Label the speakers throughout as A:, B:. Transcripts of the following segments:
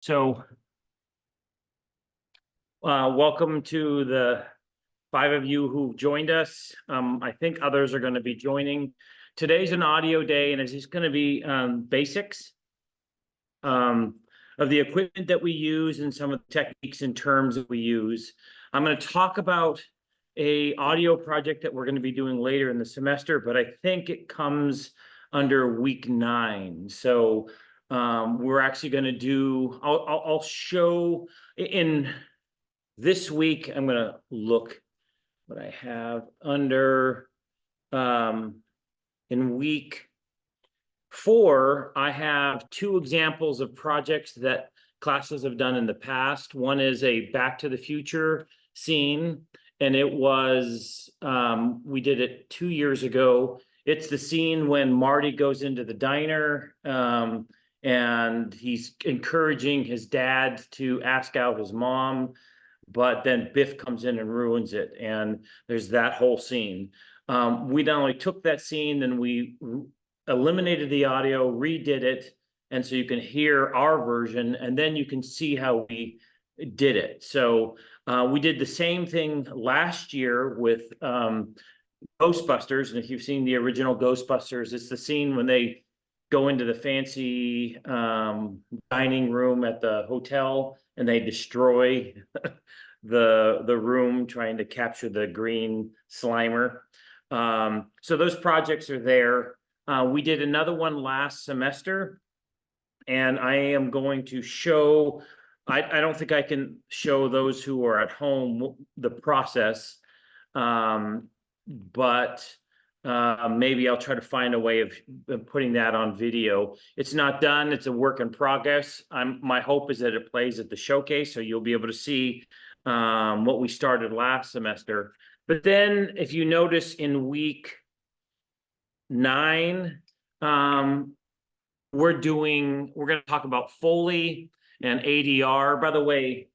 A: So, welcome to the 5 of you who've joined us. I think others are going to be joining. Today's an audio day, and it's just going to be basics of the equipment that we use and some of the techniques and terms that we use. I'm going to talk about a audio project that we're going to be doing later in the semester, but I think it comes under week 9. So we're actually going to do, I'll show in this week. I'm going to look what I have under in week 4. I have 2 examples of projects that classes have done in the past. One is a Back to the Future scene, and it was we did it 2 years ago. It's the scene when Marty goes into the diner and he's encouraging his dad to ask out his mom, but then Biff comes in and ruins it, and there's that whole scene. We not only took that scene, then we eliminated the audio, redid it, and so you can hear our version, and then you can see how we did it. So we did the same thing last year with Ghostbusters, and if you've seen the original Ghostbusters, it's the scene when they go into the fancy dining room at the hotel and they destroy the room trying to capture the green Slimer. So those projects are there. We did another one last semester, and I am going to show, I don't think I can show those who are at home the process, but maybe I'll try to find a way of putting that on video. It's not done, it's a work in progress. My hope is that it plays at the showcase, so you'll be able to see what we started last semester. But then if you notice in week 9, we're going to talk about Foley and ADR. By the way,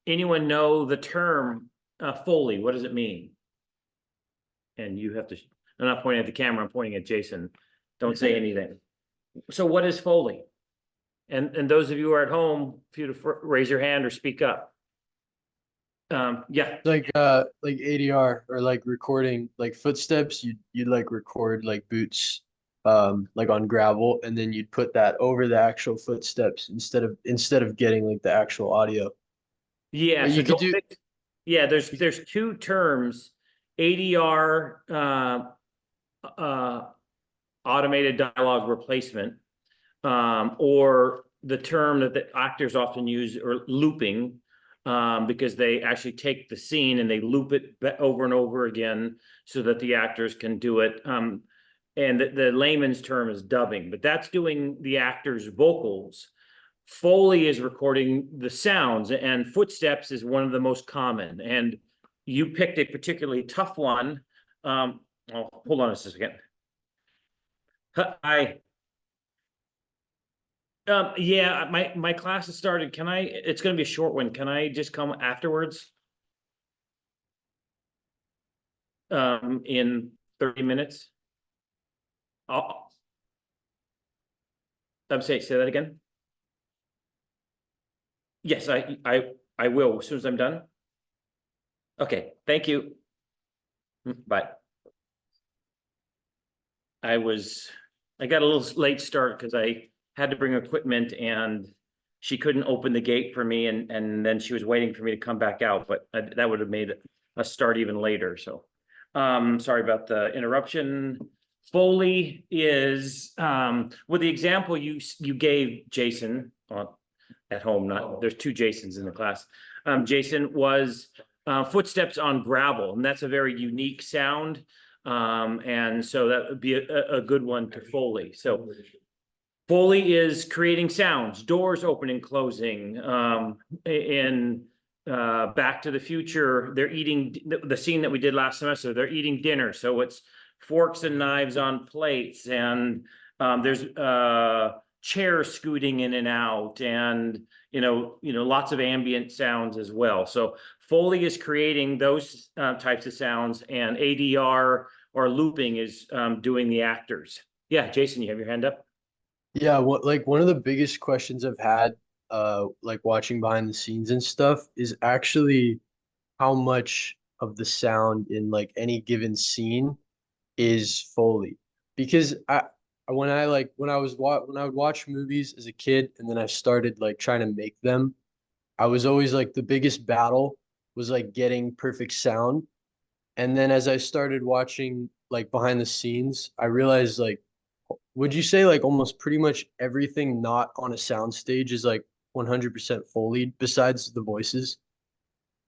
A: anyone know the term Foley? What does it mean? And you have to, I'm not pointing at the camera, I'm pointing at Jason. Don't say anything. So what is Foley? And those of you who are at home, if you raise your hand or speak up. Yeah.
B: Like ADR, or like recording like footsteps. You'd like record like boots like on gravel, and then you'd put that over the actual footsteps instead of getting like the actual audio.
A: Yeah,
B: But
A: so
B: you could
A: don't
B: do
A: think, yeah, there's 2 terms, ADR, automated dialogue replacement, or the term that the actors often use, or looping, because they actually take the scene and they loop it over and over again so that the actors can do it. And the layman's term is dubbing, but that's doing the actors' vocals. Foley is recording the sounds, and footsteps is one of the most common. And you picked a particularly tough one. Oh, hold on a second. Yeah, my class has started. Can I? It's going to be a short one. Can I just come afterwards? In 30 minutes. I'm saying, say that again. Yes, I will as soon as I'm done. Okay, thank you. Bye. I got a little late start because I had to bring equipment, and she couldn't open the gate for me, and then she was waiting for me to come back out, but that would have made us start even later. So sorry about the interruption. Foley is with the example you gave, Jason, at home. Not there's 2 Jasons in the class. Jason was footsteps on gravel, and that's a very unique sound. And so that would be a good one to Foley. So Foley is creating sounds, doors opening, closing. In Back to the Future, they're eating, the scene that we did last semester, they're eating dinner. So it's forks and knives on plates, and there's chairs scooting in and out, and lots of ambient sounds as well. So Foley is creating those types of sounds, and ADR, or looping, is doing the actors. Yeah, Jason, you have your hand up.
B: Yeah, what like one of the biggest questions I've had like watching behind the scenes and stuff is actually how much of the sound in like any given scene is Foley. Because when I like when I would watch movies as a kid and then I started like trying to make them, I was always like the biggest battle was like getting perfect sound. And then as I started watching like behind the scenes, I realized like, would you say like almost pretty much everything not on a sound stage is like 100% Foleyed besides the voices?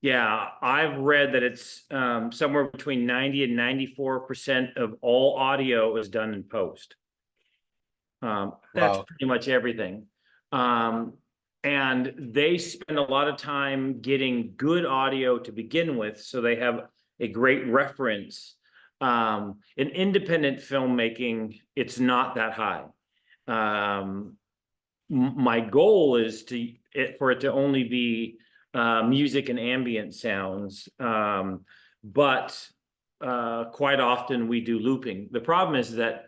A: Yeah, I've read that it's somewhere between 90 and 94% of all audio is done in post. That's
B: Wow.
A: pretty much everything. Um, and they spend a lot of time getting good audio to begin with, so they have a great reference. In independent filmmaking, it's not that high. Um, my goal is for it to only be music and ambient sounds, but quite often we do looping. The problem is that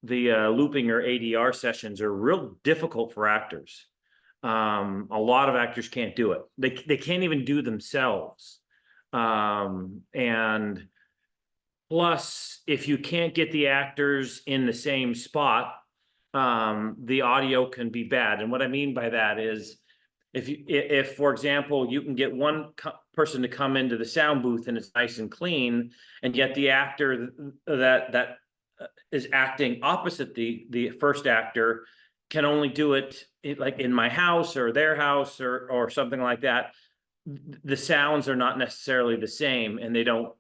A: the looping or ADR sessions are real difficult for actors. A lot of actors can't do it. They can't even do themselves. And plus, if you can't get the actors in the same spot, the audio can be bad. And what I mean by that is, if for example, you can get one person to come into the sound booth and it's nice and clean, and yet the actor that is acting opposite the first actor can only do it like in my house or their house or something like that, the sounds are not necessarily the same and they don't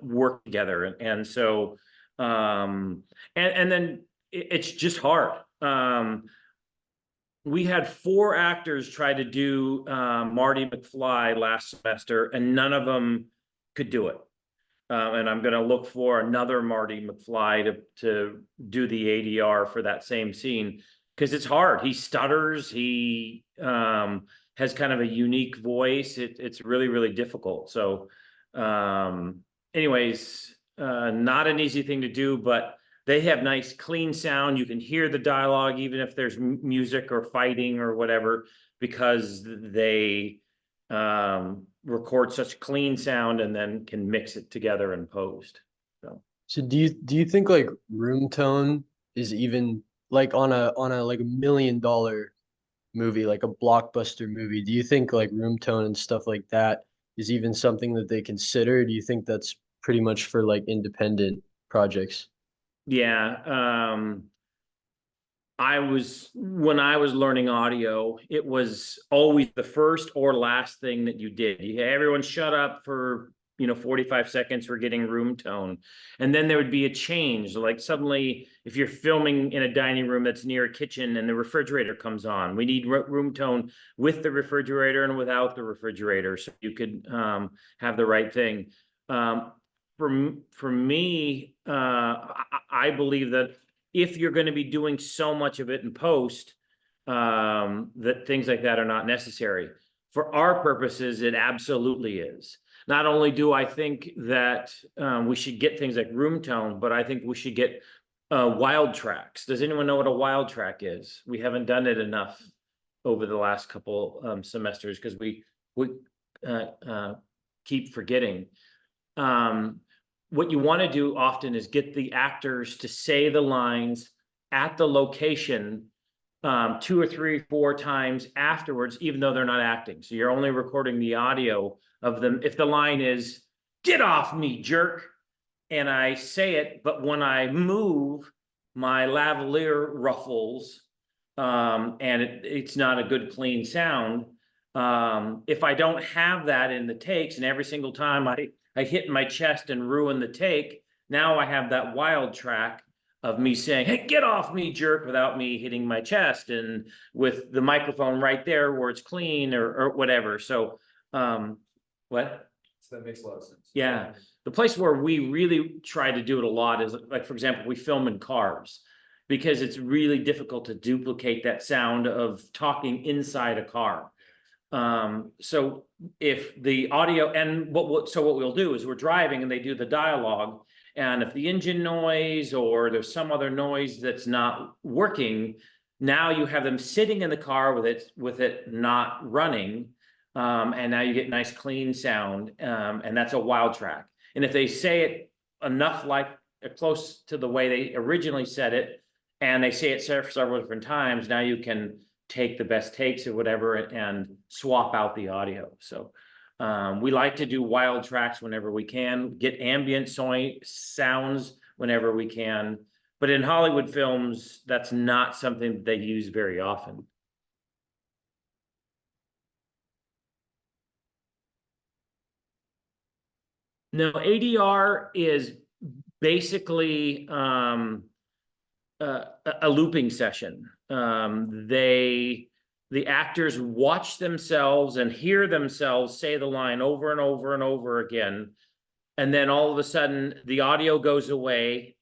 A: work together. And so and then it's just hard. We had 4 actors try to do Marty McFly last semester and none of them could do it. And I'm going to look for another Marty McFly to do the ADR for that same scene because it's hard. He stutters. He has kind of a unique voice. It's really, really difficult. So anyways, not an easy thing to do, but they have nice clean sound. You can hear the dialogue even if there's music or fighting or whatever, because they record such clean sound and then can mix it together in post. So
B: So do you think like room tone is even like on a like $1 million movie, like a blockbuster movie, do you think like room tone and stuff like that is even something that they consider? Do you think that's pretty much for like independent projects?
A: yeah, when I was learning audio, it was always the first or last thing that you did. Everyone shut up for 45 seconds. We're getting room tone, and then there would be a change. Like suddenly, if you're filming in a dining room that's near a kitchen and the refrigerator comes on, we need room tone with the refrigerator and without the refrigerator, so you could have the right thing. For me, I believe that if you're going to be doing so much of it in post, that things like that are not necessary. For our purposes, it absolutely is. Not only do I think that we should get things like room tone, but I think we should get wild tracks. Does anyone know what a wild track is? We haven't done it enough over the last couple semesters because we uh, uh, keep forgetting. What you want to do often is get the actors to say the lines at the location 2 or 3, 4 times afterwards, even though they're not acting. So you're only recording the audio of them. If the line is, "Get off me, jerk," and I say it, but when I move, my lavalier ruffles, and it's not a good clean sound. If I don't have that in the takes, and every single time I hit my chest and ruin the take, now I have that wild track of me saying, "Hey, get off me, jerk," without me hitting my chest, and with the microphone right there where it's clean or whatever. So, what?
C: So that makes a lot of sense.
A: Yeah. The place where we really try to do it a lot is like, for example, we film in cars because it's really difficult to duplicate that sound of talking inside a car. So if the audio and what we'll do is we're driving and they do the dialogue, and if the engine noise or there's some other noise that's not working, Now you have them sitting in the car with it not running. And now you get nice clean sound. And that's a wild track. And if they say it enough like close to the way they originally said it, and they say it several different times, now you can take the best takes or whatever and swap out the audio. So we like to do wild tracks whenever we can, get ambient sounds whenever we can. But in Hollywood films, that's not something that they use very often. No, ADR is basically a looping session. The actors watch themselves and hear themselves say the line over and over and over again. And then all of a sudden the audio goes away,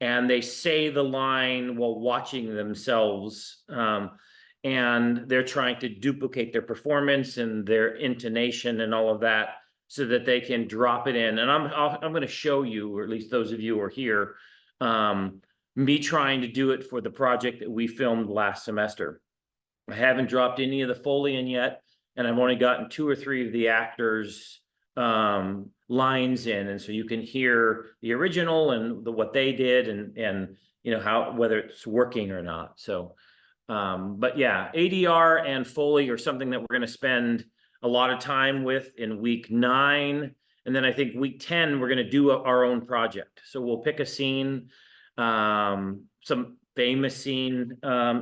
A: and they say the line while watching themselves. And they're trying to duplicate their performance and their intonation and all of that so that they can drop it in. And I'm going to show you, or at least those of you who are here, me trying to do it for the project that we filmed last semester. I haven't dropped any of the Foley in yet, and I've only gotten 2 or 3 of the actors' lines in, and so you can hear the original and what they did, and you know how, whether it's working or not. So, but yeah, ADR and Foley are something that we're going to spend a lot of time with in week 9, and then I think week 10 we're going to do our own project. So we'll pick a scene, some famous scene,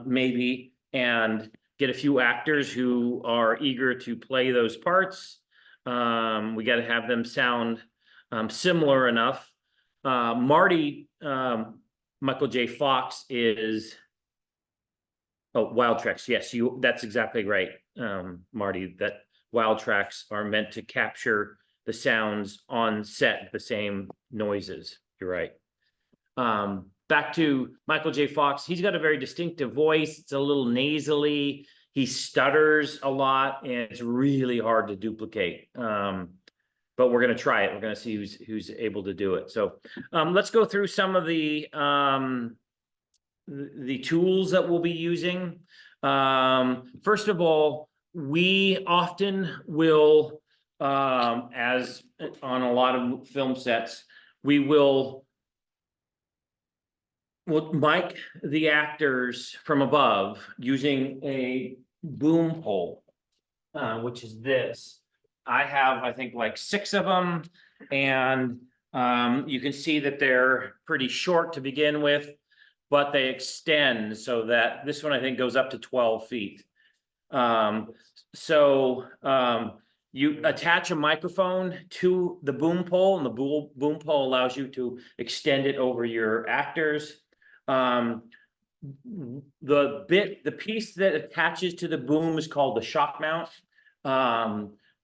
A: maybe, and get a few actors who are eager to play those parts. We got to have them sound similar enough. Marty, Michael J. Fox is, oh, Wild Tracks. Yes, that's exactly right, Marty, that Wild Tracks are meant to capture the sounds on set, the same noises. You're right. Back to Michael J. Fox. He's got a very distinctive voice. It's a little nasally. He stutters a lot, and it's really hard to duplicate. But we're going to try it. We're going to see who's able to do it. So let's go through some of the tools that we'll be using. First of all, we often will, as on a lot of film sets, we will mic the actors from above using a boom pole, which is this. I have, I think, like 6 of them, and you can see that they're pretty short to begin with, but they extend so that this one I think goes up to 12 feet. You attach a microphone to the boom pole, and the boom pole allows you to extend it over your actors. The piece that attaches to the boom is called the shock mount.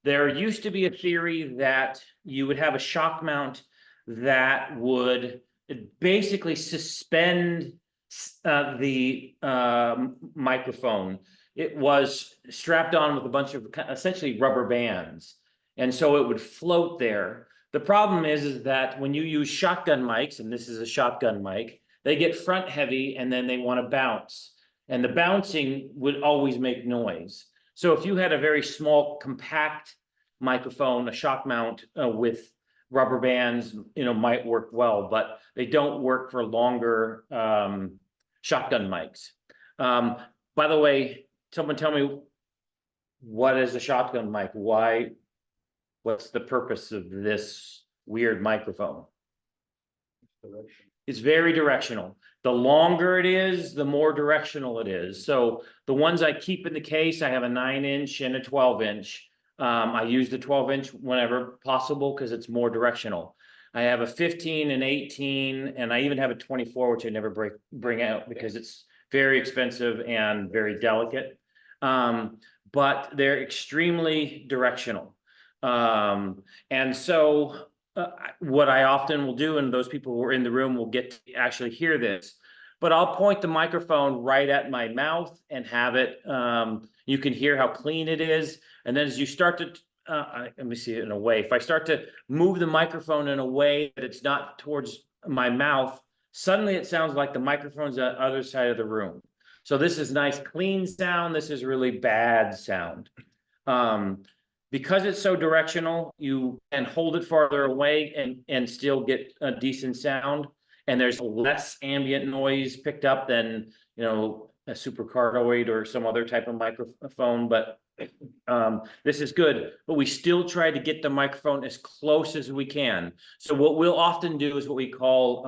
A: There used to be a theory that you would have a shock mount that would basically suspend the microphone. It was strapped on with a bunch of essentially rubber bands, and so it would float there. The problem is that when you use shotgun mics, and this is a shotgun mic, they get front heavy and then they want to bounce, and the bouncing would always make noise. So if you had a very small, compact microphone, a shock mount with rubber bands, might work well, but they don't work for longer shotgun mics. By the way, someone tell me, what is a shotgun mic? What's the purpose of this weird microphone? It's very directional. The longer it is, the more directional it is. So the ones I keep in the case, I have a 9-inch and a 12-inch. I use the 12-inch whenever possible because it's more directional. I have a 15 and 18, and I even have a 24, which I never bring out because it's very expensive and very delicate. But they're extremely directional. And so what I often will do, and those people who are in the room will get to actually hear this, but I'll point the microphone right at my mouth and have it, you can hear how clean it is. And then as you start to, let me see it in a way, if I start to move the microphone in a way that it's not towards my mouth, suddenly it sounds like the microphone's on the other side of the room. So this is nice, clean sound. This is really bad sound. Because it's so directional, you can hold it farther away and still get a decent sound. And there's less ambient noise picked up than, you know, a supercardioid or some other type of microphone, but this is good. But we still try to get the microphone as close as we can. So what we'll often do is what we call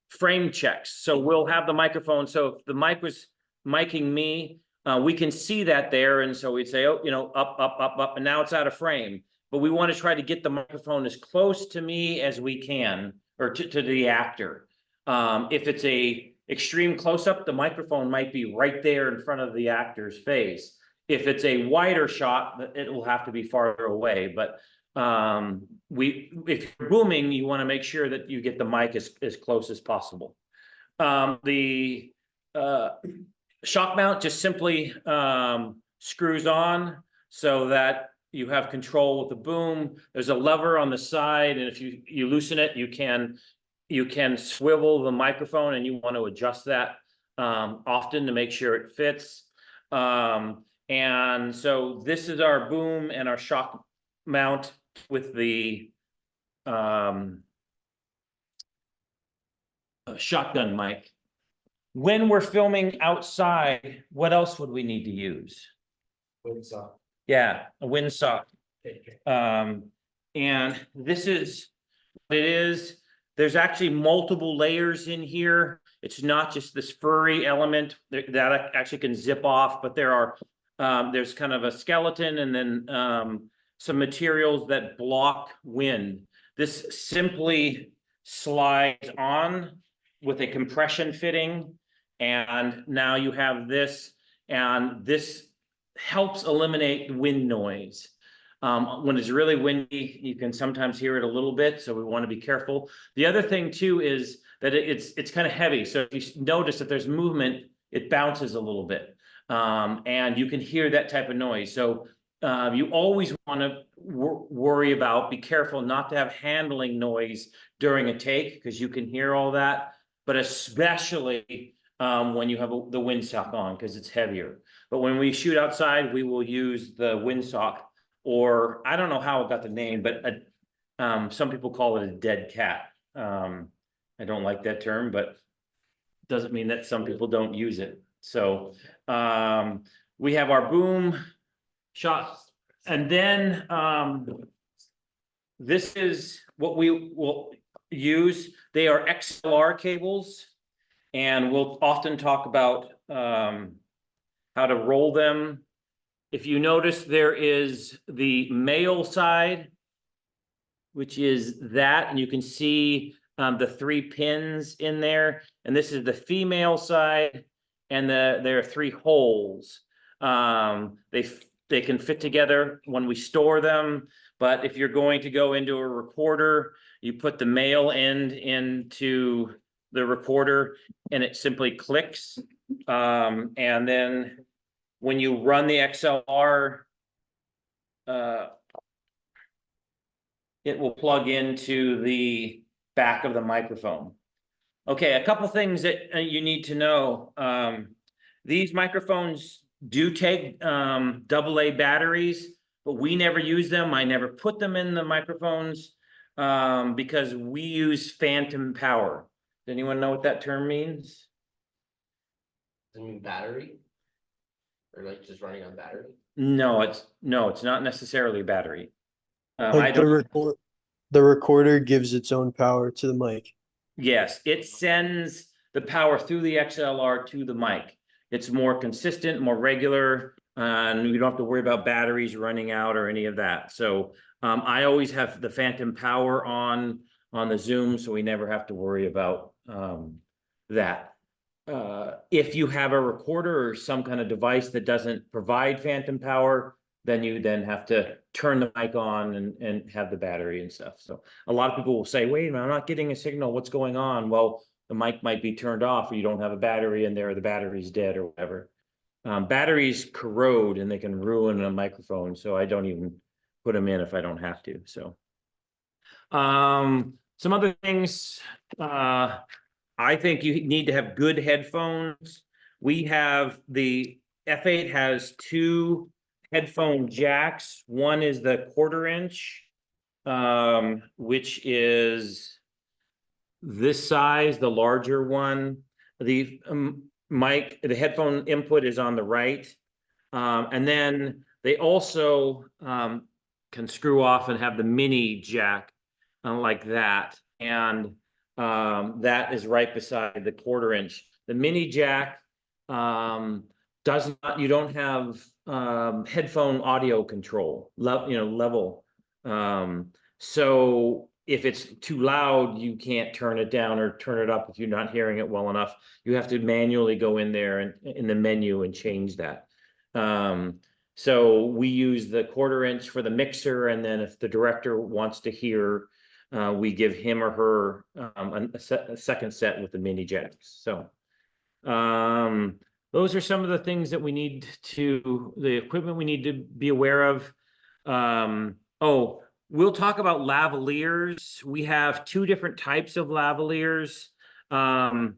A: frame checks. So we'll have the microphone. So if the mic was miking me, we can see that there. And so we'd say, oh, you know, up, up, up, up, and now it's out of frame. But we want to try to get the microphone as close to me as we can, or to the actor. If it's a extreme close-up, the microphone might be right there in front of the actor's face. If it's a wider shot, it will have to be farther away. But if you're booming, you want to make sure that you get the mic as close as possible. The shock mount just simply screws on so that you have control with the boom. There's a lever on the side, and if you loosen it, you can swivel the microphone, and you want to adjust that often to make sure it fits. And so this is our boom and our shock mount with the shotgun mic. When we're filming outside, what else would we need to use?
C: Windsock.
A: Yeah, a windsock. And this is what it is. There's actually multiple layers in here. It's not just this furry element that actually can zip off, but there's kind of a skeleton and then some materials that block wind. This simply slides on with a compression fitting, and now you have this, and this helps eliminate wind noise. When it's really windy, you can sometimes hear it a little bit, so we want to be careful. The other thing too is that it's kind of heavy, so if you notice that there's movement, it bounces a little bit, and you can hear that type of noise. So you always want to worry about, be careful not to have handling noise during a take, because you can hear all that, but especially when you have the windsock on, because it's heavier. But when we shoot outside, we will use the windsock, or I don't know how it got the name, but some people call it a dead cat. I don't like that term, but doesn't mean that some people don't use it. So we have our boom shot, and then this is what we will use. They are XLR cables, and we'll often talk about how to roll them. If you notice, there is the male side, which is that, and you can see the 3 pins in there. And this is the female side, and there are 3 holes. They can fit together when we store them, but if you're going to go into a recorder, you put the male end into the recorder, and it simply clicks. And then when you run the XLR, it will plug into the back of the microphone. Okay, a couple things that you need to know. These microphones do take AA batteries, but we never use them. I never put them in the microphones because we use phantom power. Does anyone know what that term means?
C: Does it mean battery? Or like just running on battery?
A: No, it's not necessarily a battery. I
B: Like
A: don't.
B: the recorder gives its own power to the mic.
A: Yes, it sends the power through the XLR to the mic. It's more consistent, more regular, and you don't have to worry about batteries running out or any of that. So I always have the phantom power on the Zoom, so we never have to worry about that. If you have a recorder or some kind of device that doesn't provide phantom power, then you have to turn the mic on and have the battery and stuff. So a lot of people will say, wait a minute, I'm not getting a signal. What's going on? Well, the mic might be turned off, or you don't have a battery in there, or the battery's dead or whatever. Batteries corrode and they can ruin a microphone. So I don't even put them in if I don't have to. So some other things, I think you need to have good headphones. We have the F8 has two headphone jacks. One is the 1/4 inch, which is this size, the larger one. The mic, the headphone input is on the right. And then they also can screw off and have the mini jack like that. And that is right beside the 1/4 inch. The mini jack does not, you don't have headphone audio control, level. So if it's too loud, you can't turn it down or turn it up if you're not hearing it well enough. You have to manually go in there and in the menu and change that. So we use the 1/4 inch for the mixer, and then if the director wants to hear, we give him or her a second set with the mini jacks. So those are some of the things that we need to, the equipment we need to be aware of. Oh, we'll talk about lavaliers. We have two different types of lavaliers. I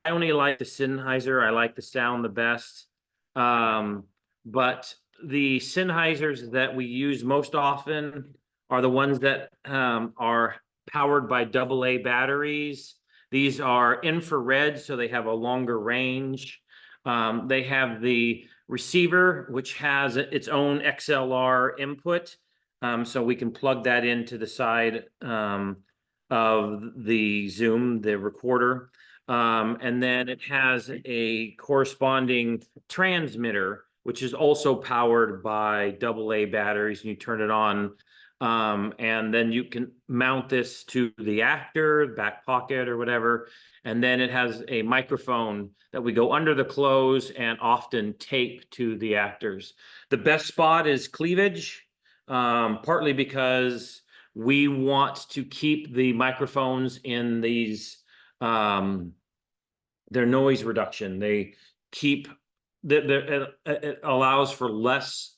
A: only like the Sennheiser. I like the sound the best. But the Sennheisers that we use most often are the ones that are powered by AA batteries. These are infrared, so they have a longer range. They have the receiver, which has its own XLR input. So we can plug that into the side of the Zoom, the recorder. And then it has a corresponding transmitter, which is also powered by AA batteries, and you turn it on. And then you can mount this to the actor, back pocket or whatever. And then it has a microphone that we go under the clothes and often tape to the actors. The best spot is cleavage, partly because we want to keep the microphones in these, their noise reduction. They keep, it allows for less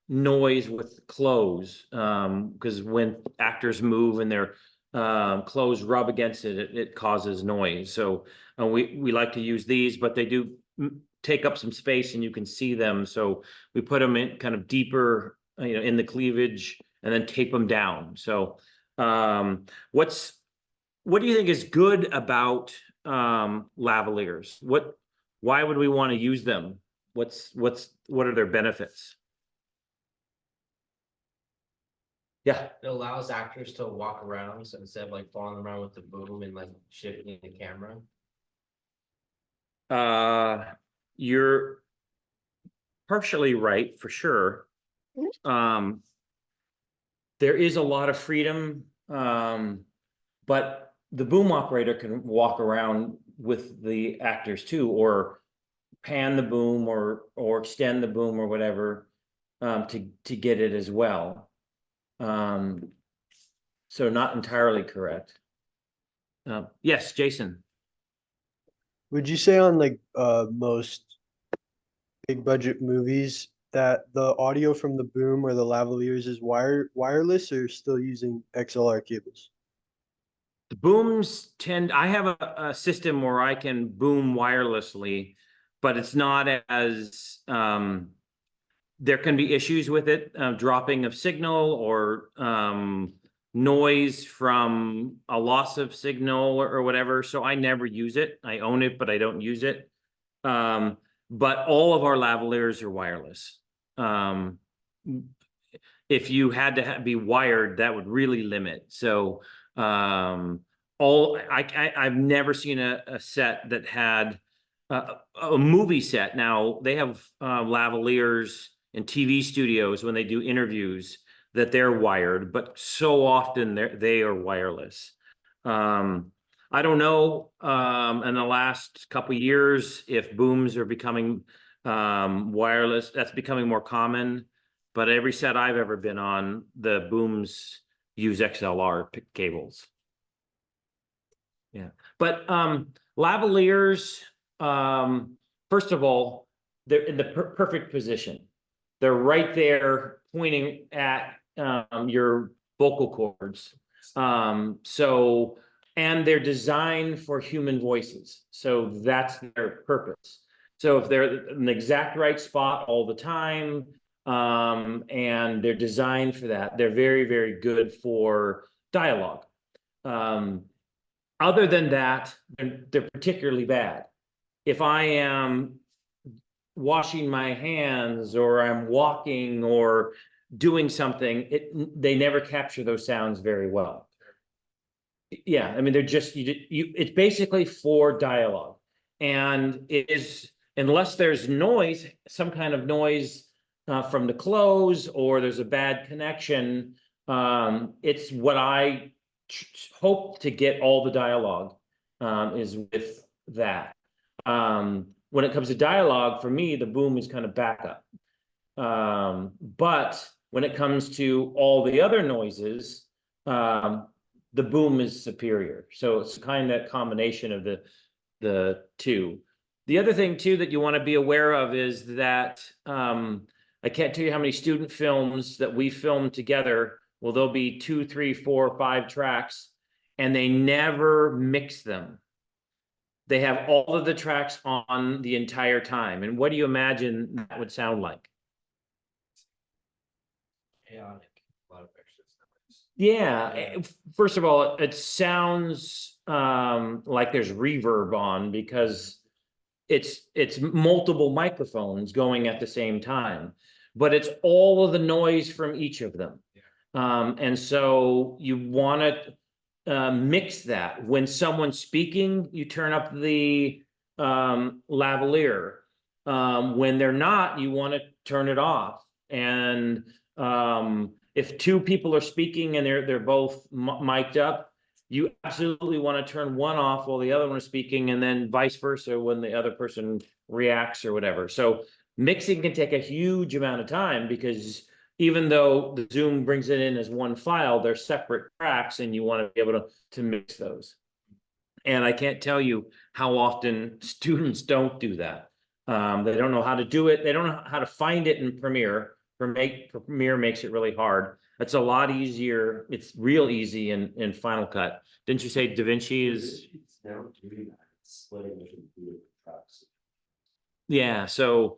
A: noise with clothes, because when actors move and their clothes rub against it, it causes noise. So we like to use these, but they do take up some space and you can see them. So we put them in kind of deeper, in the cleavage, and then tape them down. So what do you think is good about lavaliers? Why would we want to use them? What are their benefits? Yeah.
C: It allows actors to walk around, so instead of like falling around with the boom and like shifting the camera.
A: You're partially right, for sure. There is a lot of freedom, but the boom operator can walk around with the actors too, or pan the boom or extend the boom or whatever, to get it as well. So not entirely correct. Yes, Jason.
B: Would you say on like most big budget movies that the audio from the boom or the lavaliers is wireless, or still using XLR cables?
A: The booms I have a system where I can boom wirelessly, but it's not as, there can be issues with it, dropping of signal or noise from a loss of signal or whatever. So I never use it. I own it, but I don't use it. But all of our lavaliers are wireless. If you had to be wired, that would really limit. So I've never seen a set that had a movie set. Now they have lavaliers in TV studios when they do interviews that they're wired, but so often they are wireless. I don't know in the last couple of years if booms are becoming wireless. That's becoming more common, but every set I've ever been on, the booms use XLR cables. Yeah, but lavaliers, first of all, they're in the perfect position. They're right there pointing at your vocal cords. So and they're designed for human voices. So that's their purpose. So if they're in the exact right spot all the time, and they're designed for that, they're very, very good for dialogue. Other than that, they're particularly bad. If I am washing my hands or I'm walking or doing something, they never capture those sounds very well. Yeah, I mean, they're just, it's basically for dialogue. And it is, unless there's noise, some kind of noise from the close, or there's a bad connection, it's what I hope to get all the dialogue is with that. When it comes to dialogue, for me, the boom is kind of backup. But when it comes to all the other noises, the boom is superior. So it's kind of combination of the two. The other thing too that you want to be aware of is that I can't tell you how many student films that we filmed together. Well, there'll be 2, 3, 4, 5 tracks, and they never mix them. They have all of the tracks on the entire time. And what do you imagine that would sound like?
C: Chaotic, a lot of extra sounds.
A: Yeah, first of all, it sounds like there's reverb on because it's multiple microphones going at the same time, but it's all of the noise from each of them. And so you want to mix that. When someone's speaking, you turn up the lavalier. When they're not, you want to turn it off. And if 2 people are speaking and they're both mic'd up, you absolutely want to turn one off while the other one is speaking, and then vice versa when the other person reacts or whatever. So mixing can take a huge amount of time because even though the Zoom brings it in as one file, they're separate tracks, and you want to be able to mix those. And I can't tell you how often students don't do that. They don't know how to do it. They don't know how to find it in Premiere. Premiere makes it really hard. It's a lot easier. It's real easy in Final Cut. Didn't you say DaVinci is?
D: It's now doing that, it's splitting it into tracks.
A: Yeah, so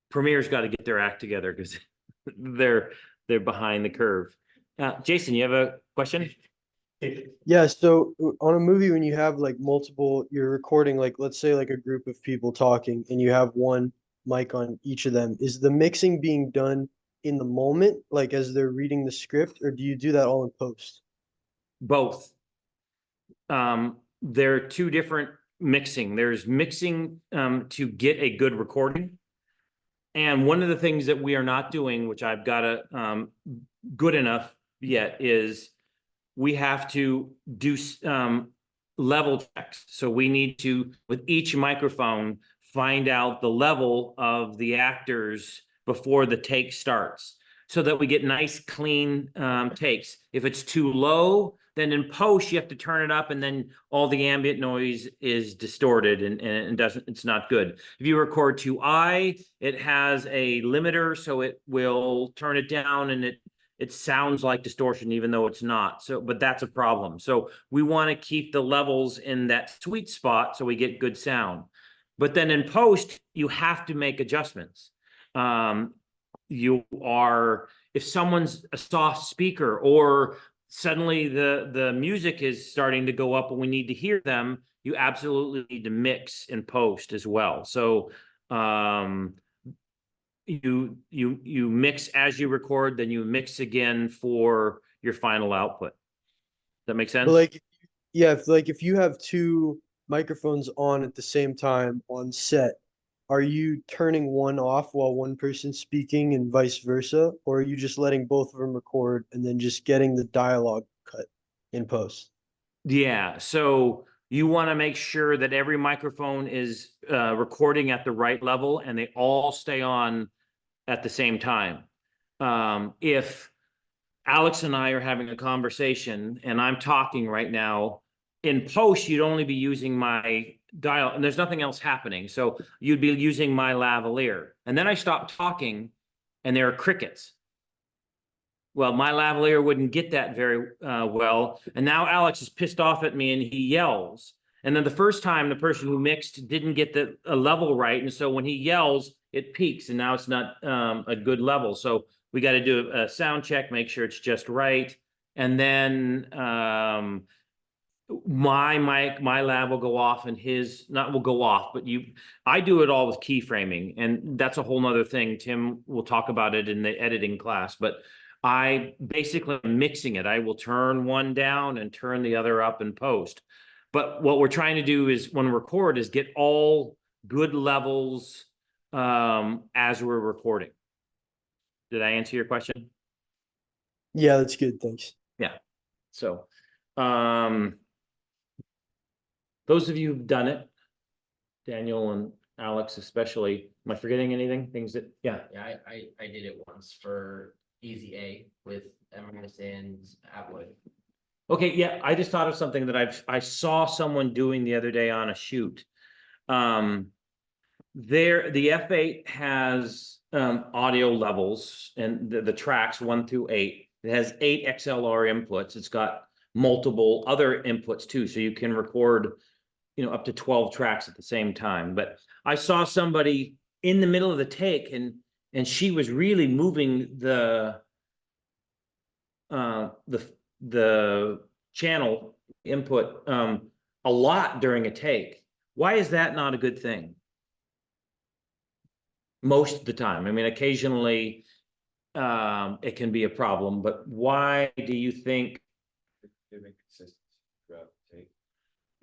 A: Premiere's got to get their act together because they're behind the curve. Jason, you have a question?
B: Yeah, so on a movie, when you have like multiple, you're recording, like, let's say like a group of people talking and you have one mic on each of them, is the mixing being done in the moment, like as they're reading the script, or do you do that all in post?
A: Both. There are 2 different mixing. There's mixing to get a good recording. And one of the things that we are not doing, which I've got to good enough yet, is we have to do level checks. So we need to, with each microphone, find out the level of the actors before the take starts so that we get nice, clean takes. If it's too low, then in post, you have to turn it up, and then all the ambient noise is distorted and it's not good. If you record too high, it has a limiter, so it will turn it down, and it sounds like distortion, even though it's not. So, but that's a problem. So we want to keep the levels in that sweet spot so we get good sound. But then in post, you have to make adjustments. If someone's a soft speaker, or suddenly the music is starting to go up and we need to hear them, you absolutely need to mix in post as well. So you mix as you record, then you mix again for your final output. That make sense?
B: But like, yeah, if you have 2 microphones on at the same time on set, are you turning one off while one person's speaking and vice versa? Or are you just letting both of them record and then just getting the dialogue cut in post?
A: Yeah, so you want to make sure that every microphone is recording at the right level and they all stay on at the same time. If Alex and I are having a conversation and I'm talking right now, in post, you'd only be using my dial, and there's nothing else happening. So you'd be using my lavalier. And then I stop talking and there are crickets. Well, my lavalier wouldn't get that very well, and now Alex is pissed off at me and he yells. And then the first time, the person who mixed didn't get the level right, and so when he yells, it peaks, and now it's not a good level. So we got to do a sound check, make sure it's just right, and then my mic, my lab will go off, and his not will go off, but I do it all with keyframing, and that's a whole nother thing. Tim will talk about it in the editing class, but I basically am mixing it. I will turn one down and turn the other up in post. But what we're trying to do is when we record is get all good levels as we're recording. Did I answer your question?
B: Yeah, that's good. Thanks.
A: So, those of you who've done it, Daniel and Alex especially, am I forgetting anything? Things that, yeah.
C: Yeah, I did it once for Easy A with Emirates and Atwood.
A: Okay, yeah, I just thought of something that I saw someone doing the other day on a shoot. The F8 has audio levels and the tracks 1 through 8. It has 8 XLR inputs. It's got multiple other inputs too, so you can record, up to 12 tracks at the same time. But I saw somebody in the middle of the take, and she was really moving the channel input a lot during a take. Why is that not a good thing? Most of the time. I mean, occasionally it can be a problem, but why do you think?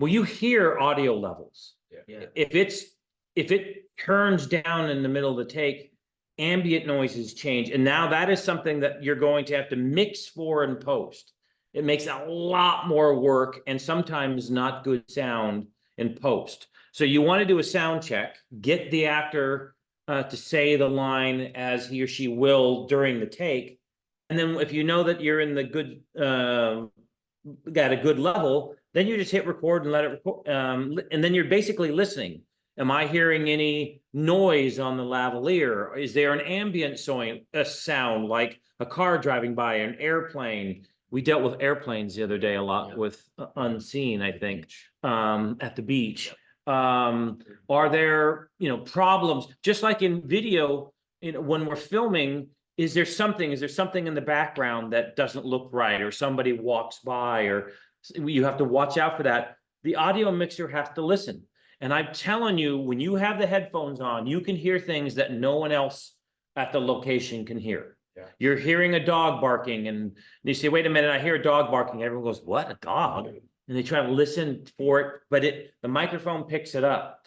A: Well, you hear audio levels.
C: Yeah.
A: If it turns down in the middle of the take, ambient noises change. And now that is something that you're going to have to mix for in post. It makes a lot more work and sometimes not good sound in post. So you want to do a sound check, get the actor to say the line as he or she will during the take. And then if you know that you're in the good, got a good level, then you just hit record and let it record. And then you're basically listening. Am I hearing any noise on the lavalier? Is there an ambient sound like a car driving by, an airplane? We dealt with airplanes the other day a lot with Unseen, I think, at the beach. Are there, problems, just like in video, when we're filming, is there something in the background that doesn't look right, or somebody walks by, or you have to watch out for that. The audio mixer has to listen. And I'm telling you, when you have the headphones on, you can hear things that no one else at the location can hear.
D: Yeah.
A: You're hearing a dog barking, and you say, wait a minute, I hear a dog barking. Everyone goes, what, a dog? And they try to listen for it, but the microphone picks it up.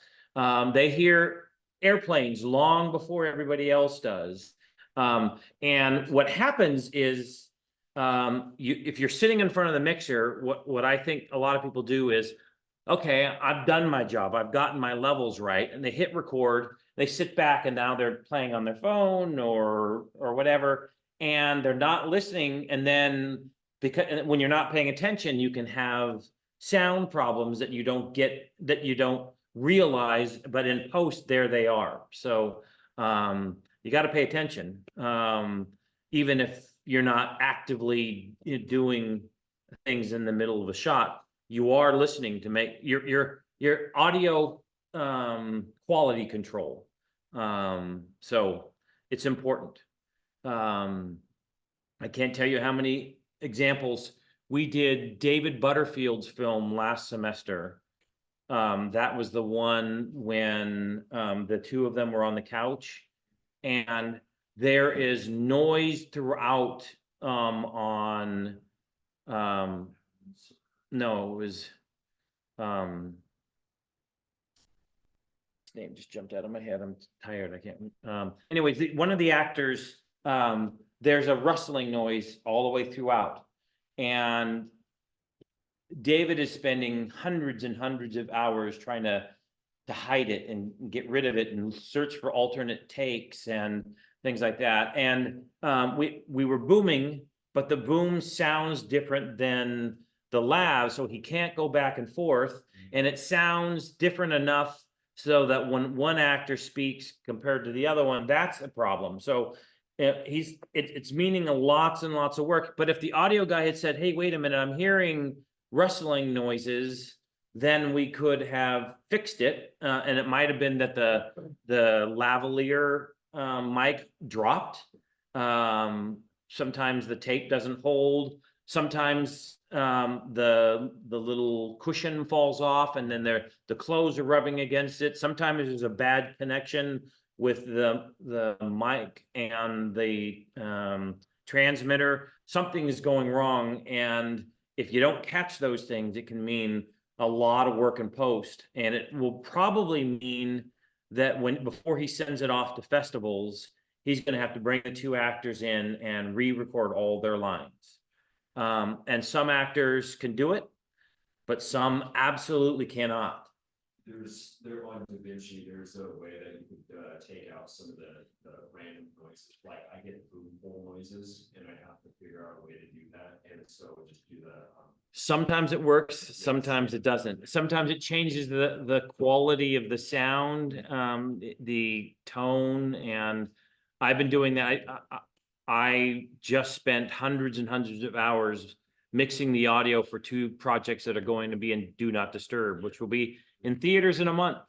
A: They hear airplanes long before everybody else does. And what happens is, if you're sitting in front of the mixer, what I think a lot of people do is, okay, I've done my job, I've gotten my levels right, and they hit record, they sit back, and now they're playing on their phone or whatever, and they're not listening. And then when you're not paying attention, you can have sound problems that you don't realize, but in post, there they are. So you got to pay attention, even if you're not actively doing things in the middle of a shot. You are listening to make your audio quality control. So it's important. I can't tell you how many examples. We did David Butterfield's film last semester. That was the one when the two of them were on the couch, and there is noise throughout on no, it was his name just jumped out of my head. I'm tired. I can't. Anyways, one of the actors, there's a rustling noise all the way throughout, and David is spending hundreds and hundreds of hours trying to hide it and get rid of it and search for alternate takes and things like that. And we were booming, but the boom sounds different than the lav, so he can't go back and forth, and it sounds different enough so that when one actor speaks compared to the other one, that's a problem. So it's meaning a lots and lots of work, but if the audio guy had said, hey, wait a minute, I'm hearing rustling noises, then we could have fixed it, and it might have been that the lavalier mic dropped. Sometimes the tape doesn't hold, sometimes the little cushion falls off, and then the clothes are rubbing against it. Sometimes there's a bad connection with the mic and the transmitter. Something is going wrong, and if you don't catch those things, it can mean a lot of work in post, and it will probably mean that before he sends it off to festivals, he's going to have to bring the two actors in and re-record all their lines. And some actors can do it, but some absolutely cannot.
D: There on DaVinci, there's a way that you could take out some of the random noises. Like I get boom bowl noises, and I have to figure out a way to do that. And so just do the.
A: Sometimes it works, sometimes it doesn't. Sometimes it changes the quality of the sound, the tone, and I've been doing that. I just spent hundreds and hundreds of hours mixing the audio for two projects that are going to be in Do Not Disturb, which will be in theaters in a month.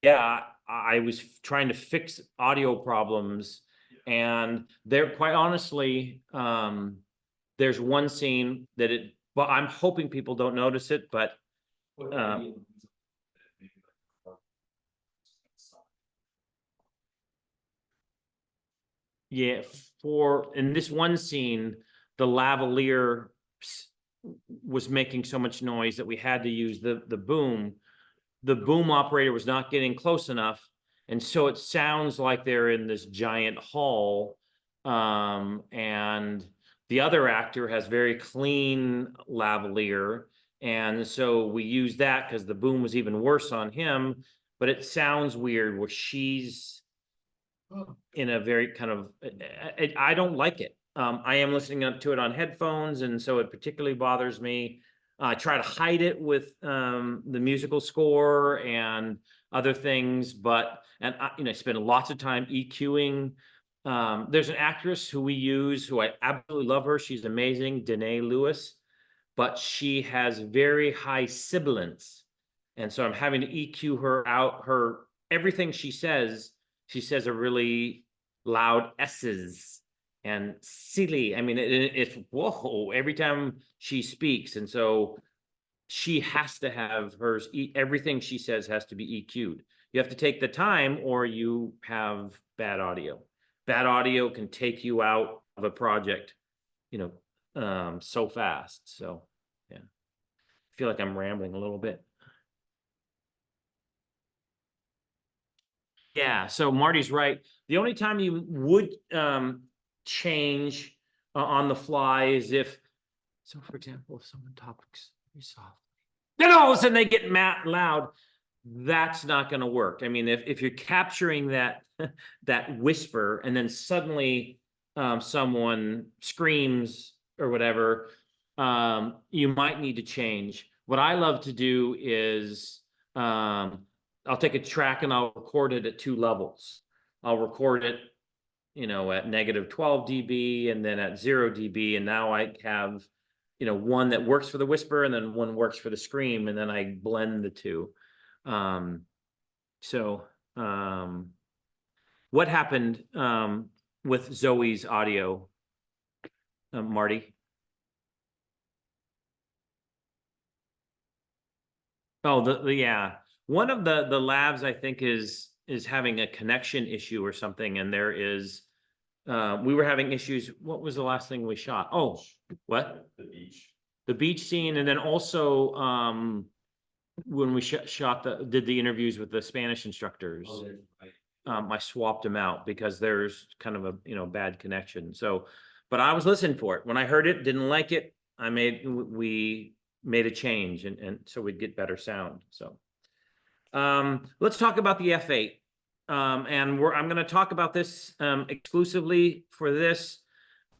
A: Yeah, I was trying to fix audio problems, and there, quite honestly, there's one scene that well, I'm hoping people don't notice it, but yeah, in this one scene, the lavalier was making so much noise that we had to use the boom. The boom operator was not getting close enough, and so it sounds like they're in this giant hall, and the other actor has very clean lavalier, and so we use that because the boom was even worse on him, but it sounds weird where she's in a very kind of, I don't like it. I am listening to it on headphones, and so it particularly bothers me. I try to hide it with the musical score and other things, and I spend lots of time EQing. There's an actress who we use who I absolutely love her. She's amazing, Danae Lewis, but she has very high sibilance, and so I'm having to EQ her out. Everything she says a really loud S's and silly. I mean, it's whoa every time she speaks, and so she has to have hers. Everything she says has to be EQ'd. You have to take the time, or you have bad audio. Bad audio can take you out of a project, so fast. So, yeah, I feel like I'm rambling a little bit. Yeah, so Marty's right. The only time you would change on the fly is if, so for example, if someone talks very softly, then all of a sudden they get loud. That's not going to work. I mean, if you're capturing that that whisper, and then suddenly someone screams or whatever, you might need to change. What I love to do is I'll take a track and I'll record it at 2 levels. I'll record it, at -12 dB and then at 0 dB. And now I have, one that works for the whisper and then one works for the scream. And then I blend the two. What happened with Zoe's audio, Marty? Oh, yeah. One of the labs, I think, is having a connection issue or something, and there is we were having issues. What was the last thing we shot? Oh, what? The beach scene, and then also when we did the interviews with the Spanish instructors. I swapped them out because there's kind of a bad connection. So, but I was listening for it. When I heard it, didn't like it, we made a change, and so we'd get better sound. So let's talk about the F8. And I'm going to talk about this exclusively for this.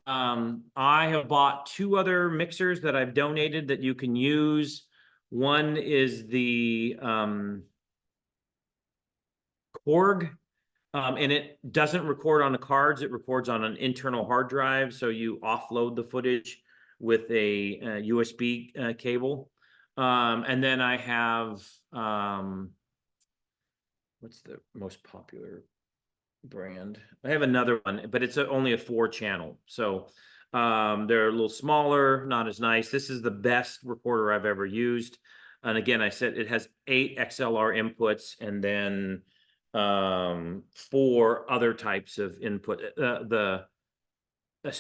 A: I have bought 2 other mixers that I've donated that you can use. One is the Korg And it doesn't record on the cards, it records on an internal hard drive, so you offload the footage with a USB cable. And then I have, what's the most popular brand? I have another one, but it's only a 4-channel. So they're a little smaller, not as nice. This is the best recorder I've ever used. And again, I said it has 8 XLR inputs and then 4 other types of input. The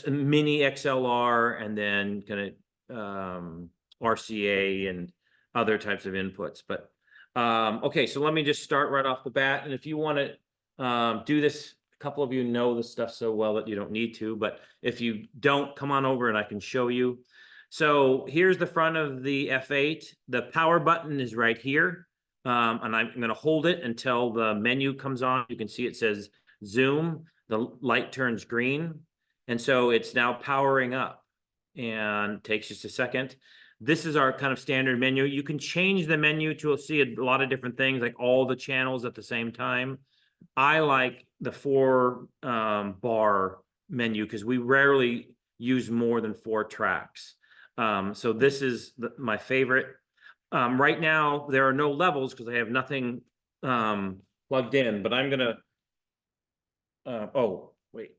A: mini XLR and then kind of RCA and other types of inputs. But okay, so let me just start right off the bat. And if you want to do this, a couple of you know this stuff so well that you don't need to, but if you don't, come on over and I can show you. So here's the front of the F8. The power button is right here. And I'm going to hold it until the menu comes on. You can see it says zoom. The light turns green. And so it's now powering up and takes just a second. This is our kind of standard menu. You can change the menu to see a lot of different things, like all the channels at the same time. I like the 4 bar menu because we rarely use more than 4 tracks. So this is my favorite. Right now, there are no levels because I have nothing plugged in, but I'm gonna, oh, wait.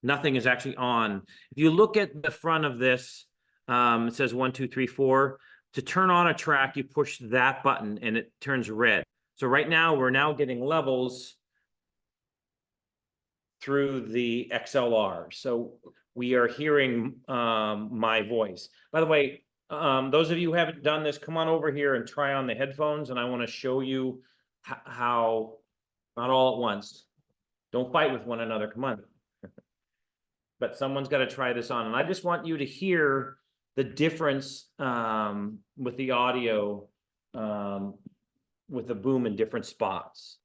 A: Nothing is actually on. If you look at the front of this, it says 1, 2, 3, 4. To turn on a track, you push that button and it turns red. So right now, we're now getting levels through the XLR. So we are hearing my voice. By the way, those of you who haven't done this, come on over here and try on the headphones, and I want to show you how, not all at once. Don't fight with one another, come on. But someone's got to try this on. And I just want you to hear the difference with the audio with the boom in different spots.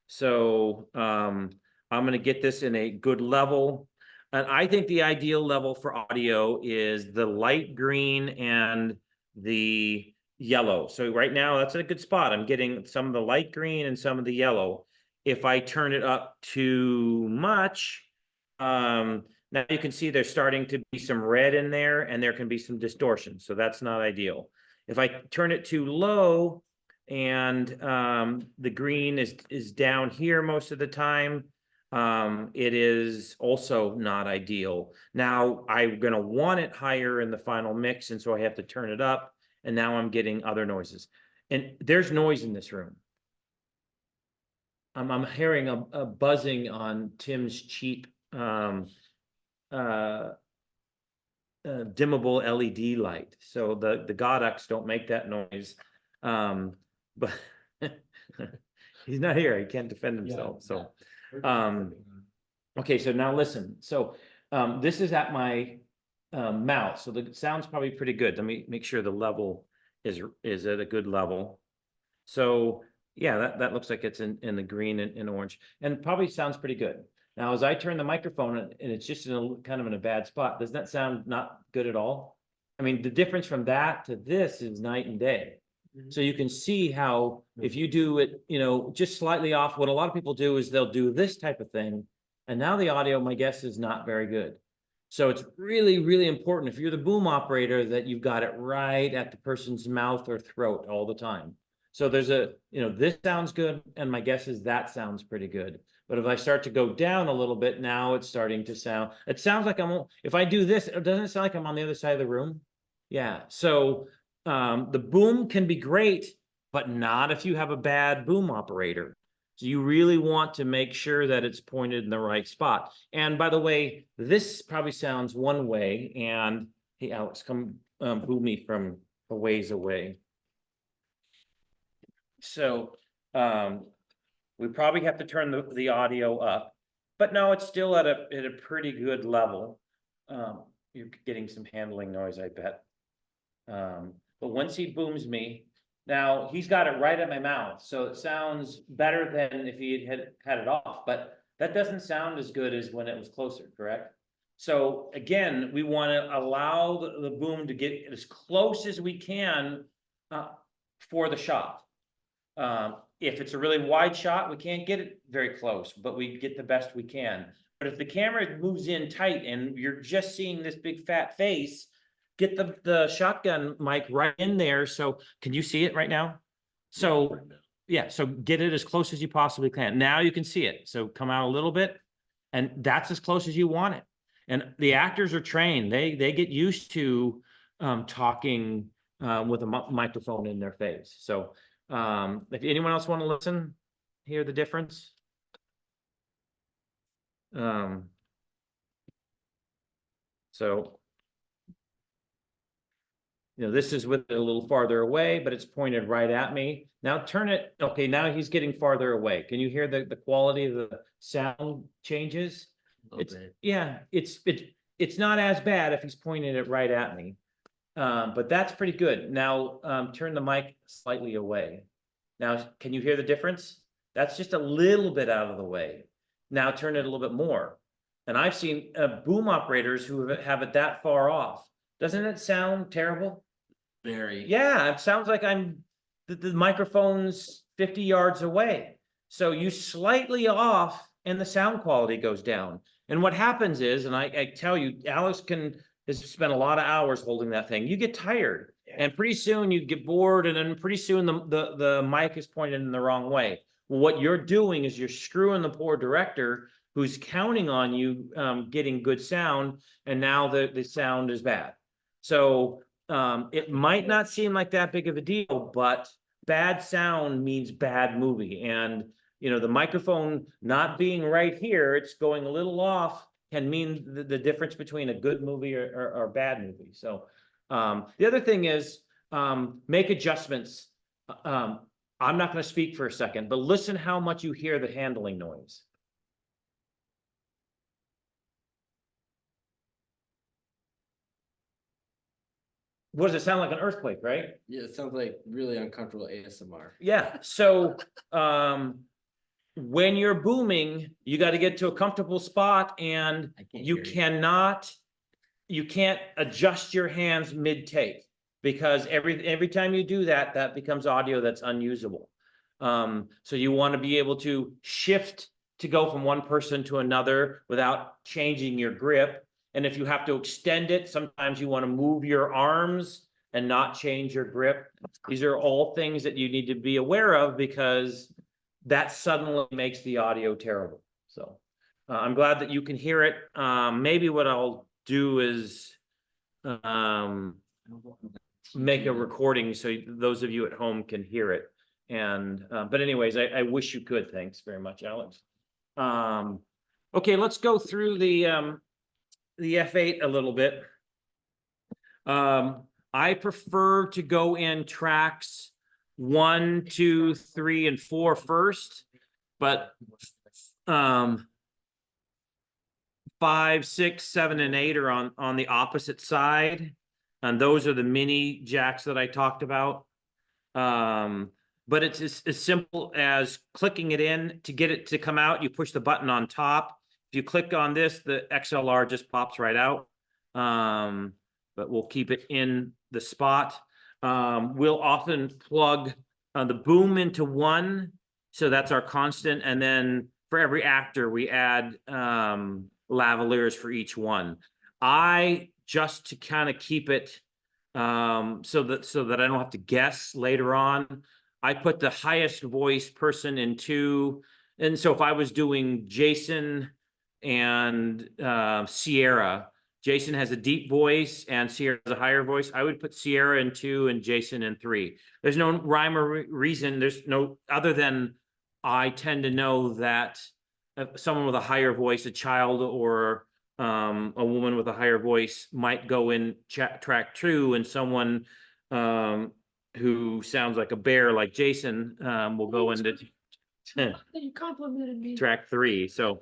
A: So I'm going to get this in a good level. And I think the ideal level for audio is the light green and the yellow. So right now, that's a good spot. I'm getting some of the light green and some of the yellow. If I turn it up too much, now you can see there's starting to be some red in there and there can be some distortion. So that's not ideal. If I turn it too low and the green is down here most of the time, it is also not ideal. Now I'm going to want it higher in the final mix, and so I have to turn it up, and now I'm getting other noises. And there's noise in this room. I'm hearing a buzzing on Tim's cheap dimmable LED light. So the Godox don't make that noise. But he's not here. He can't defend himself. So okay, so now listen. So this is at my mouth. So the sound's probably pretty good. Let me make sure the level is at a good level. So yeah, that looks like it's in the green and orange, and probably sounds pretty good. Now, as I turn the microphone and it's just kind of in a bad spot, doesn't that sound not good at all? I mean, the difference from that to this is night and day. So you can see how if you do it, just slightly off, what a lot of people do is they'll do this type of thing. And now the audio, my guess, is not very good. So it's really, really important if you're the boom operator that you've got it right at the person's mouth or throat all the time. So there's this sounds good, and my guess is that sounds pretty good. But if I start to go down a little bit, now it's starting to sound, it sounds like if I do this, doesn't it sound like I'm on the other side of the room? Yeah, so the boom can be great, but not if you have a bad boom operator. So you really want to make sure that it's pointed in the right spot. And by the way, this probably sounds one way, and hey, Alex, come boom me from a ways away. So we probably have to turn the audio up, but no, it's still at a pretty good level. You're getting some handling noise, I bet. But once he booms me, now he's got it right at my mouth, so it sounds better than if he had it off, but that doesn't sound as good as when it was closer, correct? So again, we want to allow the boom to get as close as we can for the shot. If it's a really wide shot, we can't get it very close, but we get the best we can. But if the camera moves in tight and you're just seeing this big fat face, get the shotgun mic right in there. So can you see it right now? So, yeah, so get it as close as you possibly can. Now you can see it. So come out a little bit, and that's as close as you want it. And the actors are trained. They get used to talking with a microphone in their face. So if anyone else want to listen, hear the difference. So, you know, this is with it a little farther away, but it's pointed right at me. Now turn it. Okay, now he's getting farther away. Can you hear the quality of the sound changes? Yeah, it's not as bad if he's pointing it right at me. But that's pretty good. Now turn the mic slightly away. Now, can you hear the difference? That's just a little bit out of the way. Now turn it a little bit more. And I've seen boom operators who have it that far off. Doesn't it sound terrible?
C: Very.
A: Yeah, it sounds like the microphone's 50 yards away. So you slightly off and the sound quality goes down. And what happens is, and I tell you, Alex has spent a lot of hours holding that thing. You get tired, and pretty soon you get bored, and then pretty soon the mic is pointed in the wrong way. Well, what you're doing is you're screwing the poor director who's counting on you getting good sound, and now the sound is bad. So it might not seem like that big of a deal, but bad sound means bad movie. And you know, the microphone not being right here, it's going a little off, can mean the difference between a good movie or bad movie. So the other thing is make adjustments. I'm not going to speak for a second, but listen how much you hear the handling noise. What does it sound like? An earthquake, right?
C: Yeah, it sounds like really uncomfortable ASMR.
A: Yeah. So when you're booming, you got to get to a comfortable spot, and
C: I can't
A: you
C: hear
A: can't adjust your hands mid-take, because every time you do that, that becomes audio that's unusable. So you want to be able to shift to go from one person to another without changing your grip. And if you have to extend it, sometimes you want to move your arms and not change your grip. These are all things that you need to be aware of, because that suddenly makes the audio terrible. So I'm glad that you can hear it. Maybe what I'll do is make a recording so those of you at home can hear it. And but anyways, I wish you could. Thanks very much, Alex. Okay, let's go through the F8 a little bit. I prefer to go in tracks 1, 2, 3, and 4 first, but 5, 6, 7, and 8 are on the opposite side, and those are the mini jacks that I talked about. But it's as simple as clicking it in. To get it to come out, you push the button on top. If you click on this, the XLR just pops right out. But we'll keep it in the spot. We'll often plug the boom into 1, so that's our constant, and then for every actor we add lavaliers for each one. I just to kind of keep it so that I don't have to guess later on, I put the highest voice person in 2. And so if I was doing Jason and Sierra, Jason has a deep voice and Sierra has a higher voice, I would put Sierra in 2 and Jason in 3. There's no rhyme or reason. There's no other than I tend to know that someone with a higher voice, a child or a woman with a higher voice, might go in track 2, and someone who sounds like a bear like Jason will go into
E: You complimented me.
A: track 3. So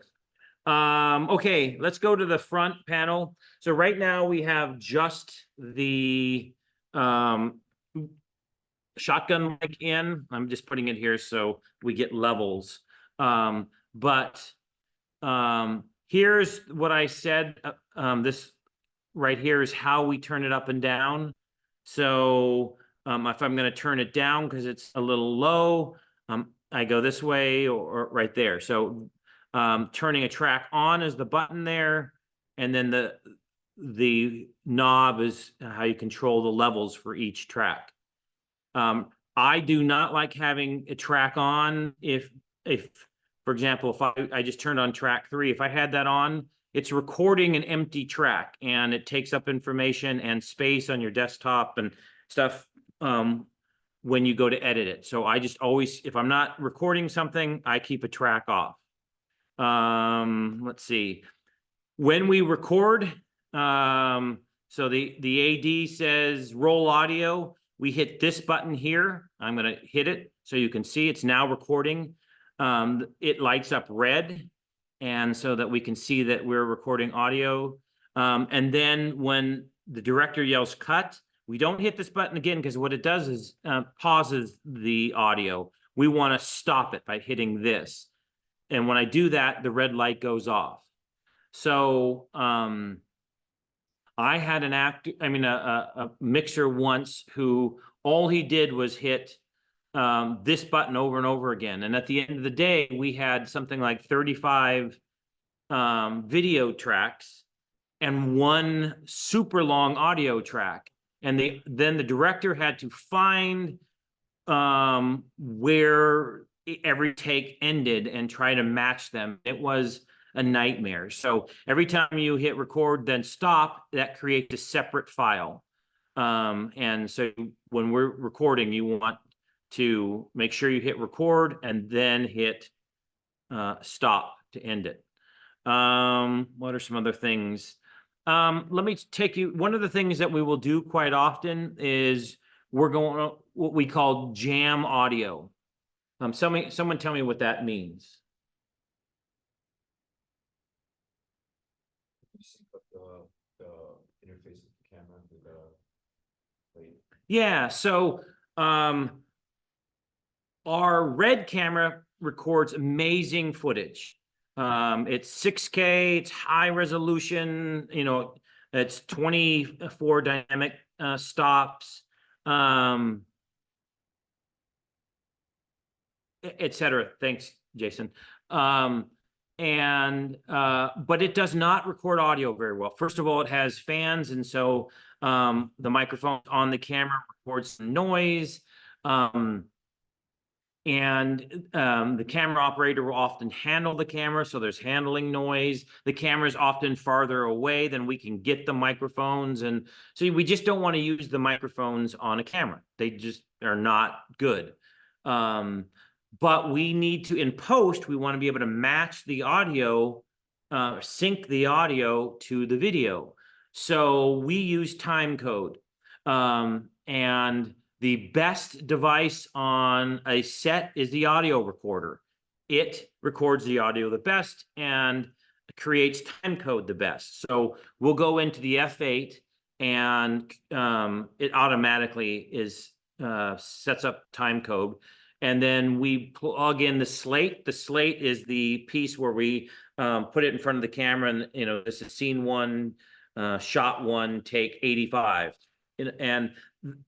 A: okay, let's go to the front panel. So right now we have just the shotgun mic in. I'm just putting it here so we get levels. But here's what I said. This right here is how we turn it up and down. So If I'm gonna turn it down because it's a little low, I go this way or right there. So turning a track on is the button there, and then the knob is how you control the levels for each track. I do not like having a track on if for example, if I just turned on track 3, if I had that on, it's recording an empty track and it takes up information and space on your desktop and stuff when you go to edit it. So I just always, if I'm not recording something, I keep a track off. Let's see. When we record, so the AD says roll audio, we hit this button here. I'm going to hit it so you can see it's now recording. It lights up red, and so that we can see that we're recording audio. And then when the director yells cut, we don't hit this button again, because what it does is pauses the audio. We want to stop it by hitting this. And when I do that, the red light goes off. So I had a mixer once who all he did was hit this button over and over again. And at the end of the day, we had something like 35 video tracks and one super long audio track. And then the director had to find where every take ended and try to match them. It was a nightmare. So every time you hit record, then stop, that creates a separate file. And so when we're recording, you want to make sure you hit record and then hit stop to end it. What are some other things? Let me take you, one of the things that we will do quite often is we're going what we call jam audio. Someone tell me what that means.
D: The interface with the camera with the plate.
A: Yeah, so our Red camera records amazing footage. It's 6K, it's high resolution, you know, it's 24 dynamic stops, etc. Thanks, Jason. But it does not record audio very well. First of all, it has fans, and so the microphone on the camera records some noise. The camera operator will often handle the camera, so there's handling noise. The camera is often farther away than we can get the microphones, and so we just don't want to use the microphones on a camera. They just are not good. But we need to, in post, we want to be able to match the audio, sync the audio to the video. So we use timecode, and the best device on a set is the audio recorder. It records the audio the best and creates timecode the best. So we'll go into the F8 and it automatically sets up timecode. And then we plug in the slate. The slate is the piece where we put it in front of the camera, and you know, this is scene 1, shot 1, take 85. And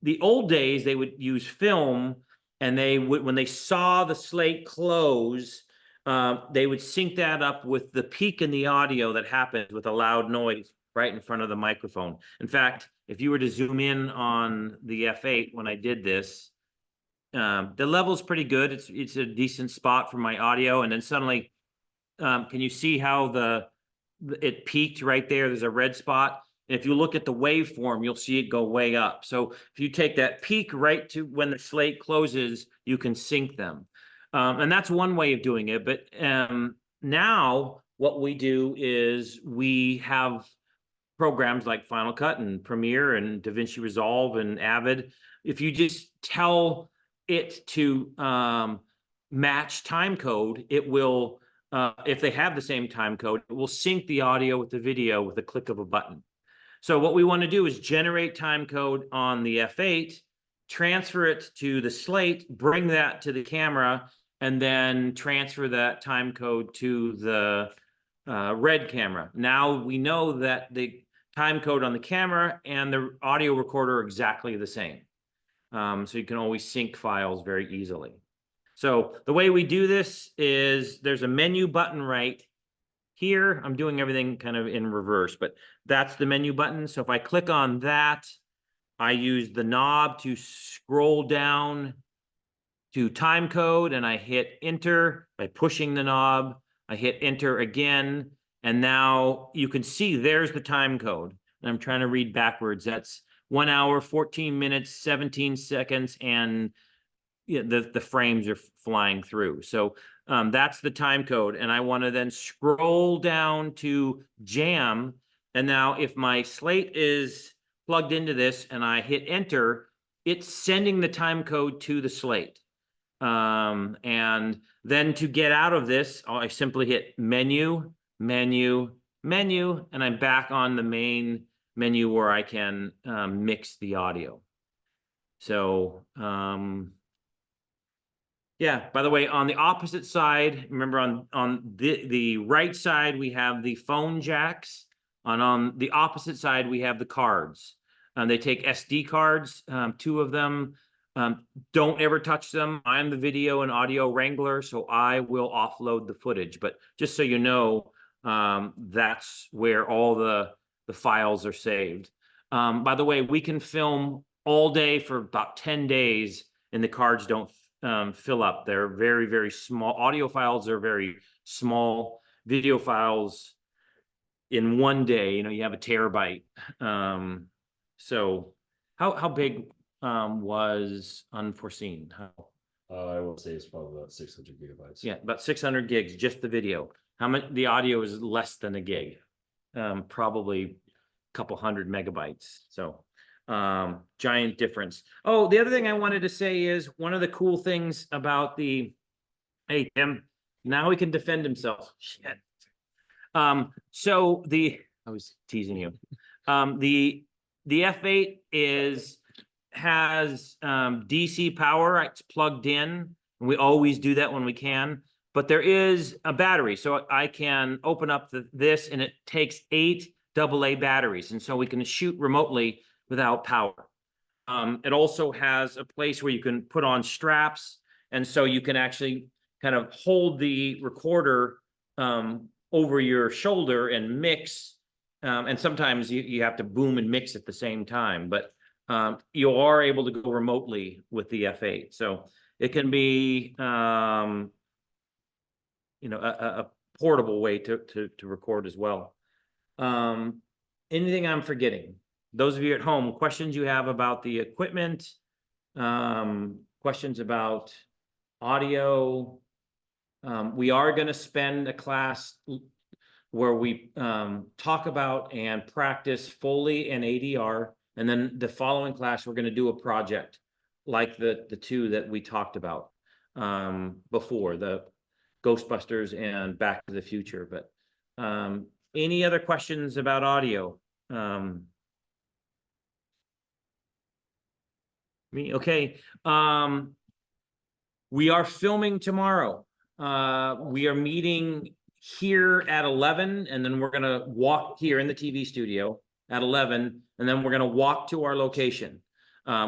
A: the old days, they would use film, and they would, when they saw the slate close, they would sync that up with the peak in the audio that happens with a loud noise right in front of the microphone. In fact, if you were to zoom in on the F8 when I did this, the level's pretty good. It's a decent spot for my audio, and then suddenly, can you see how it peaked right there? There's a red spot. And if you look at the waveform, you'll see it go way up. So if you take that peak right to when the slate closes, you can sync them. And that's one way of doing it. But now what we do is we have programs like Final Cut and Premiere and DaVinci Resolve and Avid. If you just tell it to match timecode, it will, if they have the same timecode, it will sync the audio with the video with a click of a button. So what we want to do is generate timecode on the F8, transfer it to the slate, bring that to the camera, and then transfer that timecode to the Red camera. Now we know that the timecode on the camera and the audio recorder are exactly the same. So you can always sync files very easily. So the way we do this is there's a menu button right here. I'm doing everything kind of in reverse, but that's the menu button. So if I click on that, I use the knob to scroll down to time code and I hit enter by pushing the knob. I hit enter again. And now you can see there's the time code. And I'm trying to read backwards. That's 1 hour, 14 minutes, 17 seconds, and the frames are flying through. So that's the time code. And I want to then scroll down to jam. And now if my slate is plugged into this and I hit enter, it's sending the time code to the slate. And then to get out of this, I simply hit menu, menu, menu, and I'm back on the main menu where I can mix the audio. So, yeah, by the way, on the opposite side, remember on the right side, we have the phone jacks. On the opposite side, we have the cards. They take SD cards, 2 of them. Don't ever touch them. I'm the video and audio wrangler, so I will offload the footage. But just so you know, that's where all the files are saved. By the way, we can film all day for about 10 days, and the cards don't fill up. They're very, very small. Audio files are very small. Video files in one day, you have a terabyte. So how big was Unforeseen?
D: I will say it's probably about 600 gigabytes.
A: Yeah, about 600 gigs, just the video. How much? The audio is less than a gig, probably a couple hundred megabytes. So giant difference. Oh, the other thing I wanted to say is one of the cool things about hey, Tim, now he can defend himself. Shit. So I was teasing you. The F8 has DC power. It's plugged in. And we always do that when we can. But there is a battery, so I can open up this, and it takes 8 AA batteries, and so we can shoot remotely without power. It also has a place where you can put on straps, and so you can actually kind of hold the recorder over your shoulder and mix. And sometimes you have to boom and mix at the same time, but you are able to go remotely with the F8. So it can be, a portable way to record as well. Anything I'm forgetting? Those of you at home, questions you have about the equipment, questions about audio. We are going to spend a class where we talk about and practice Foley and ADR. And then the following class, we're going to do a project like the 2 that we talked about before, the Ghostbusters and Back to the Future. But any other questions about audio? Okay. We are filming tomorrow. We are meeting here at 11, and then we're going to walk here in the TV studio at 11, and then we're going to walk to our location,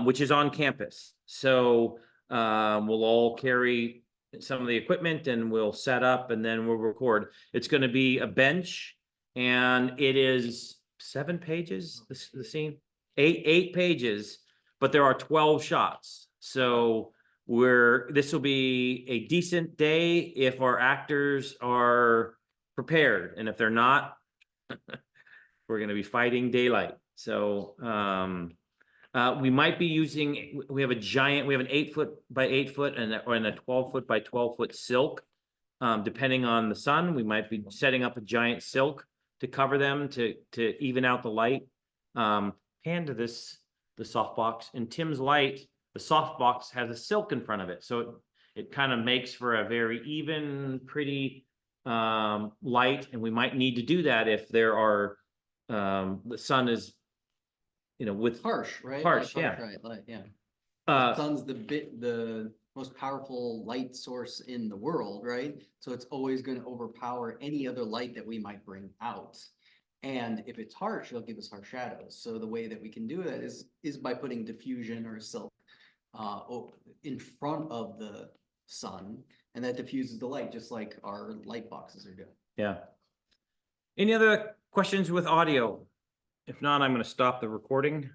A: which is on campus. So we'll all carry some of the equipment, and we'll set up, and then we'll record. It's going to be a bench, and it is 7 pages, the scene, 8 pages, but there are 12 shots. So this will be a decent day if our actors are prepared, and if they're not, we're going to be fighting daylight. So we might be using, we have an 8-foot by 8-foot and a 12-foot by 12-foot silk. Depending on the sun, we might be setting up a giant silk to cover them to even out the light. Pan to the softbox. In Tim's light, the softbox has a silk in front of it, so it kind of makes for a very even, pretty light. And we might need to do that if there are the sun is, with
F: Harsh, right?
A: harsh,
F: Like,
A: yeah.
F: Right, like, yeah.
A: Uh,
F: Sun's the most powerful light source in the world, right? So it's always going to overpower any other light that we might bring out. And if it's harsh, it'll give us harsh shadows. So the way that we can do that is by putting diffusion or silk in front of the sun, and that diffuses the light, just like our light boxes are doing.
A: Yeah. Any other questions with audio? If not, I'm gonna stop the recording.